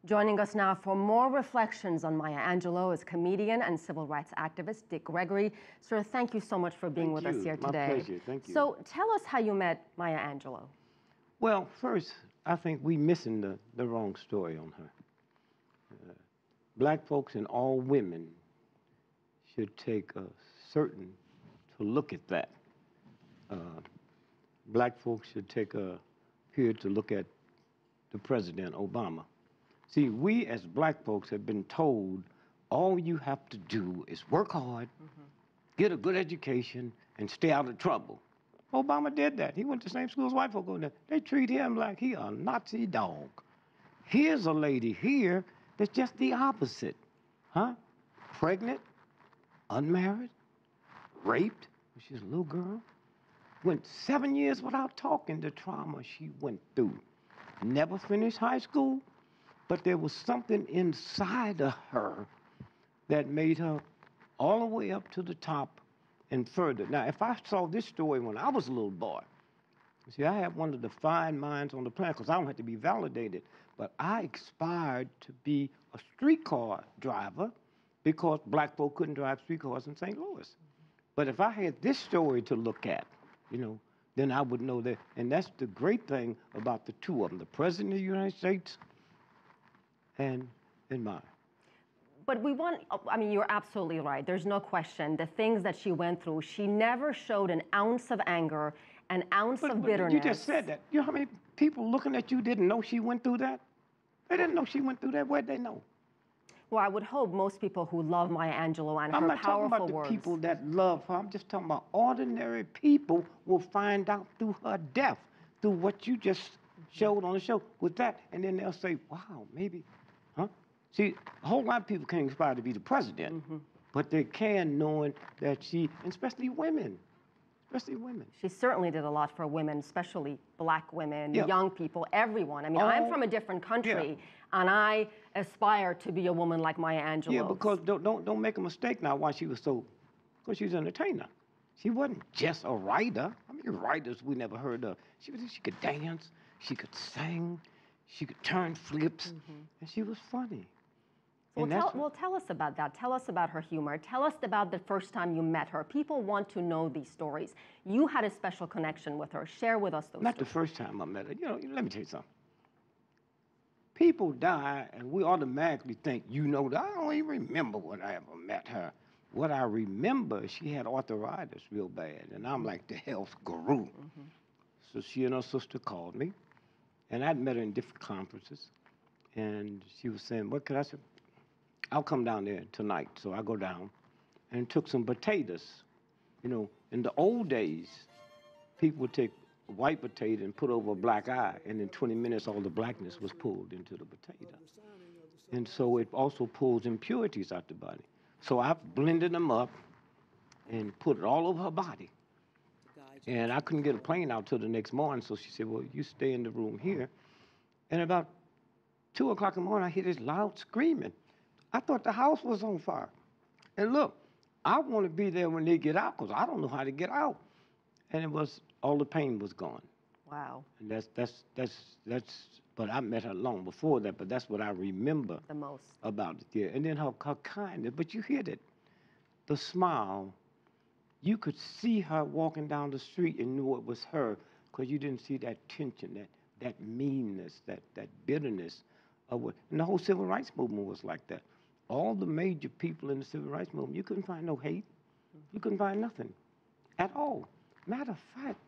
Joining us now for more reflections on Maya Angelou is comedian and civil rights activist Dick Gregory. Sir, thank you so much for being with us here today. My pleasure. Thank you. So tell us how you met Maya Angelou. Well, first, I think we're missing the wrong story on her. Black folks and all women should take a certain to look at that. Black folks should take a period to look at the President Obama. See, we as black folks have been told all you have to do is work hard, get a good education, and stay out of trouble. Obama did that. He went to the same school as white folk go there. They treat him like he a Nazi dog. Here's a lady here that's just the opposite, huh? Pregnant, unmarried, raped when she was a little girl, went 7 years without talking the trauma she went through. Never finished high school, but there was something inside of her that made her all the way up to the top and further. Now, if I saw this story when I was a little boy, see, I have one of the fine minds on the planet because I don't have to be validated, but I aspired to be a streetcar driver because black folk couldn't drive streetcars in St. Louis. But if I had this story to look at, you know, then I would know that. And that's the great thing about the two of them, the President of the United States and Maya. But we want, I mean, you're absolutely right. There's no question. The things that she went through, she never showed an ounce of anger, an ounce of bitterness. You just said that. You know how many people looking at you didn't know she went through that? They didn't know she went through that. Where'd they know? Well, I would hope most people who love Maya Angelou and her powerful words. I'm not talking about the people that love her. I'm just talking about ordinary people will find out through her death, through what you just showed on the show with that, and then they'll say, wow, maybe, huh? See, a whole lot of people can't aspire to be the president, but they can knowing that she, and especially women. She certainly did a lot for women, especially black women, young people, everyone. I mean, I'm from a different country, and I aspire to be a woman like Maya Angelou. Yeah, because don't make a mistake now why she was so, because she was an entertainer. She wasn't just a writer. I mean, writers we never heard of. She could dance, she could sing, she could turn flips, and she was funny. Well, tell us about that. Tell us about her humor. Tell us about the first time you met her. People want to know these stories. You had a special connection with her. Share with us those Not stories. the first time I met her. You know, let me tell you something. People die, and we automatically think, you know, I don't even remember when I ever met her. What I remember, she had arthritis real bad, and I'm like the health guru. So she and her sister called me, and I'd met her in different conferences, and she was saying, what could I say? I'll come down there tonight. So I go down and took some potatoes. You know, in the old days, people would take a white potato and put over a black eye, and in 20 minutes, all the blackness was pulled into the potato. And so it also pulls impurities out the body. So I blended them up and put it all over her body. And I couldn't get a plane out till the next morning, so she said, well, you stay in the room here. And about 2 o'clock in the morning, I hear this loud screaming. I thought the house was on fire. And look, I want to be there when they get out because I don't know how to get out. And it was, all the pain was gone. Wow. And but I met her long before that, but that's what I remember the most about it. Yeah. And then her kindness, but you hear that, the smile. You could see her walking down the street and knew it was her because you didn't see that tension, that meanness, that bitterness. And the whole civil rights movement was like that. All the major people in the civil rights movement, you couldn't find no hate. You couldn't find nothing at all. Matter of fact,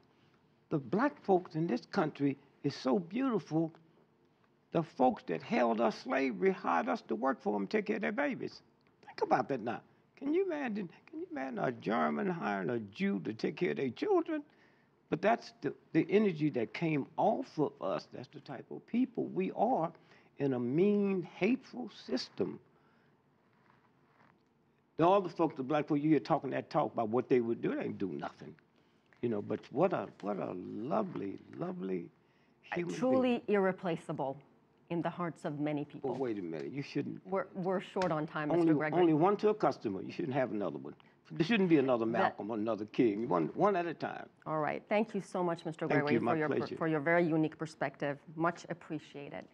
the black folks in this country is so beautiful. The folks that held us slavery hired us to work for them, take care of their babies. Think about that now. Can you imagine a German hiring a Jew to take care of their children? But that's the energy that came off of us. That's the type of people we are in a mean, hateful system. All the folks, the black folk, you hear talking that talk about what they would do, they ain't do nothing. You know, but what a lovely, lovely human truly being. Irreplaceable in the hearts of many people. Well, wait a minute, you shouldn't. We're short on time, Mr. Gregory. Only one to a customer. You shouldn't have another one. There shouldn't be another Malcolm or another King, one at a time. All right, thank you so much, Mr. Gregory, for your very unique perspective. Much appreciated.